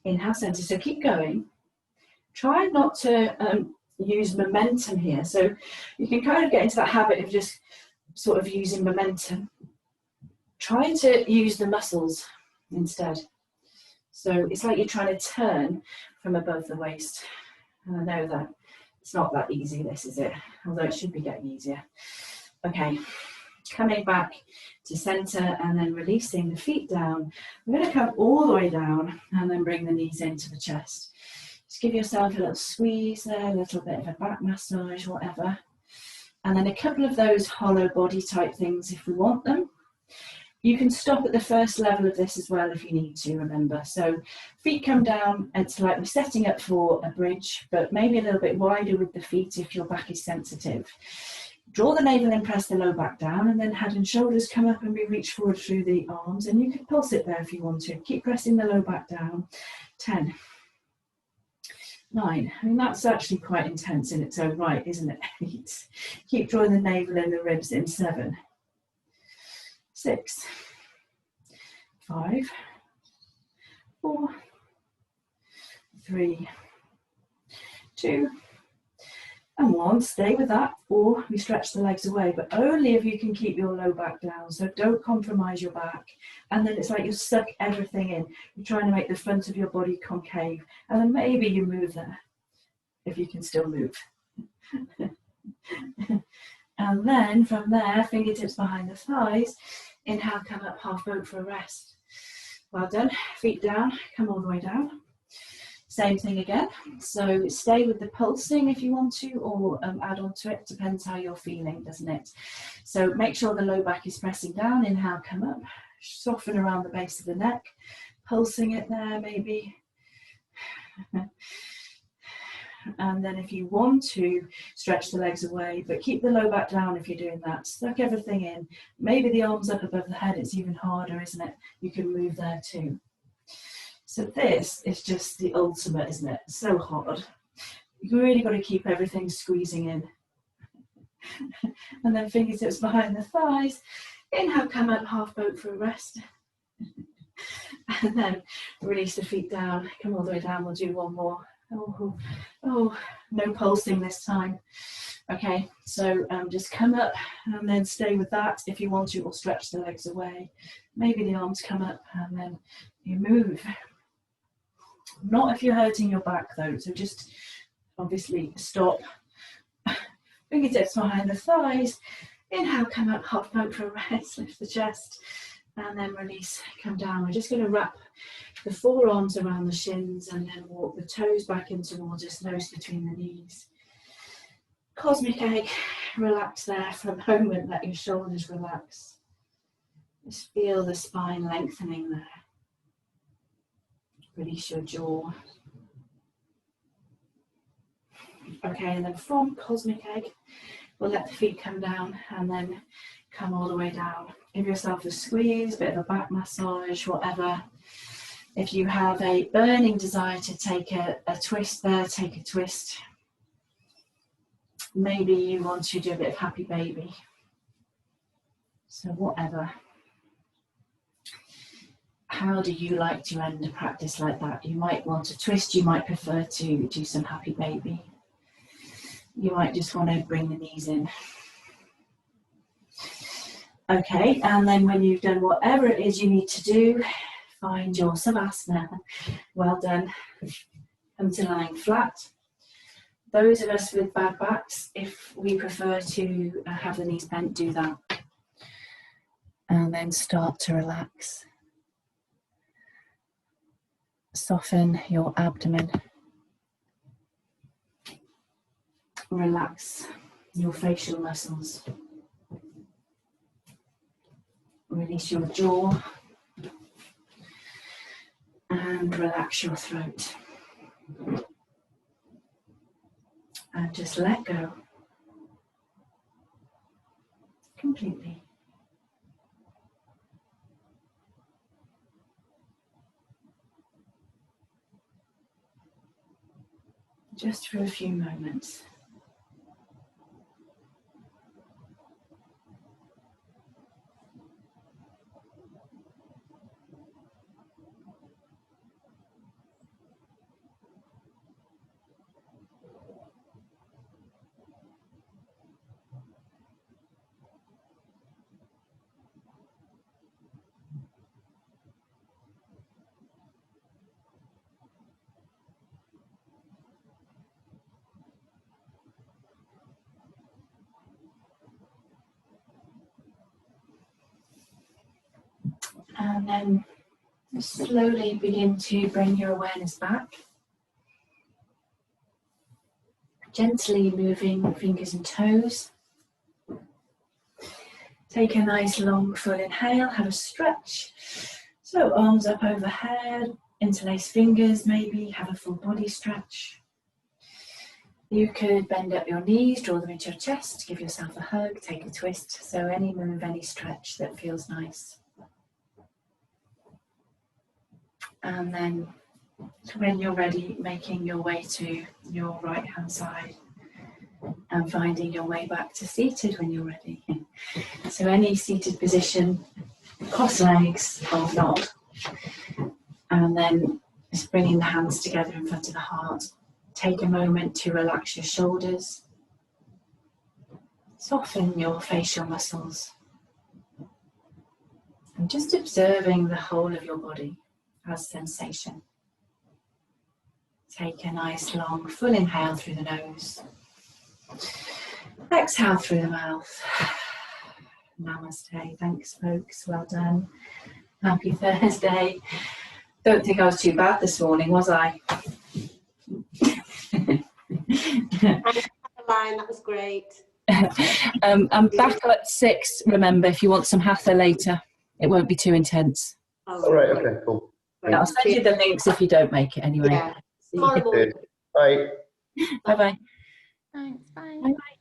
Inhale, center. So keep going. Try not to use momentum here. So you can kind of get into that habit of just sort of using momentum. Try to use the muscles instead. So it's like you're trying to turn from above the waist. And I know that it's not that easy, this, is it? Although it should be getting easier. Okay, coming back to center and then releasing the feet down. We're going to come all the way down and then bring the knees into the chest. Just give yourself a little squeeze there, a little bit of a back massage, whatever. And then a couple of those hollow body type things if we want them. You can stop at the first level of this as well if you need to, remember. So feet come down, it's like we're setting up for a bridge, but maybe a little bit wider with the feet if your back is sensitive. Draw the navel in, press the low back down, and then head and shoulders come up and we reach forward through the arms, and you can pulse it there if you want to. Keep pressing the low back down. 10, 9, I mean that's actually quite intense in its own right, isn't it? 8, keep drawing the navel in the ribs in. 7, 6, 5, 4, 3, 2, and 1. Stay with that, or we stretch the legs away, but only if you can keep your low back down. So don't compromise your back. And then it's like you suck everything in. You're trying to make the front of your body concave, and then maybe you move there, if you can still move. And then from there, fingertips behind the thighs. Inhale, come up, half boat for a rest. Well done. Feet down, come all the way down. Same thing again. So stay with the pulsing if you want to, or add on to it. Depends how you're feeling, doesn't it? So make sure the low back is pressing down. Inhale, come up. Soften around the base of the neck. Pulsing it there, maybe. And then if you want to, stretch the legs away, but keep the low back down if you're doing that. Suck everything in. Maybe the arms up above the head. It's even harder, isn't it? You can move there too. So this is just the ultimate, isn't it? So hard. You've really got to keep everything squeezing in. And then fingertips behind the thighs. Inhale, come up, half boat for a rest. And then release the feet down. Come all the way down. We'll do one more. Oh, no pulsing this time. Okay, so just come up and then stay with that if you want to, or stretch the legs away. Maybe the arms come up and then you move. Not if you're hurting your back though, so just obviously stop. Fingertips behind the thighs. Inhale, come up, half boat for a rest, lift the chest, and then release, come down. We're just going to wrap the forearms around the shins and then walk the toes back in towards us, nose between the knees. Cosmic egg, relax there for a moment, let your shoulders relax. Just feel the spine lengthening there. Release your jaw. Okay, and then from cosmic egg, we'll let the feet come down and then come all the way down. Give yourself a squeeze, bit of a back massage, whatever. If you have a burning desire to take a twist there, take a twist. Maybe you want to do a bit of happy baby. So whatever. How do you like to end a practice like that? You might want to twist, you might prefer to do some happy baby. You might just want to bring the knees in. Okay, and then when you've done whatever it is you need to do, find your savasana. Well done. Come to lying flat. Those of us with bad backs, if we prefer to have the knees bent, do that. And then start to relax. Soften your abdomen. Relax your facial muscles. Release your jaw. And relax your throat. And just let go. Completely. Just for a few moments. And then slowly begin to bring your awareness back. Gently moving fingers and toes. Take a nice long full inhale, have a stretch. So arms up overhead, interlace fingers maybe, have a full body stretch. You could bend up your knees, draw them into your chest, give yourself a hug, take a twist. So any move, any stretch that feels nice. And then when you're ready, making your way to your right hand side and finding your way back to seated when you're ready. So any seated position, cross legs or not. And then just bringing the hands together in front of the heart. Take a moment to relax your shoulders. Soften your facial muscles. And just observing the whole of your body as sensation. Take a nice long full inhale through the nose. Exhale through the mouth. Namaste. Thanks, folks. Well done. Happy Thursday. Don't think I was too bad this morning, was I? That was great. I'm back at 6. Remember, if you want some hatha later, it won't be too intense. Oh, right, okay, cool. Yeah, I'll send you the links if you don't make it anyway. Yeah. Tomorrow morning. Bye. Bye-bye. Thanks. Bye. Bye-bye.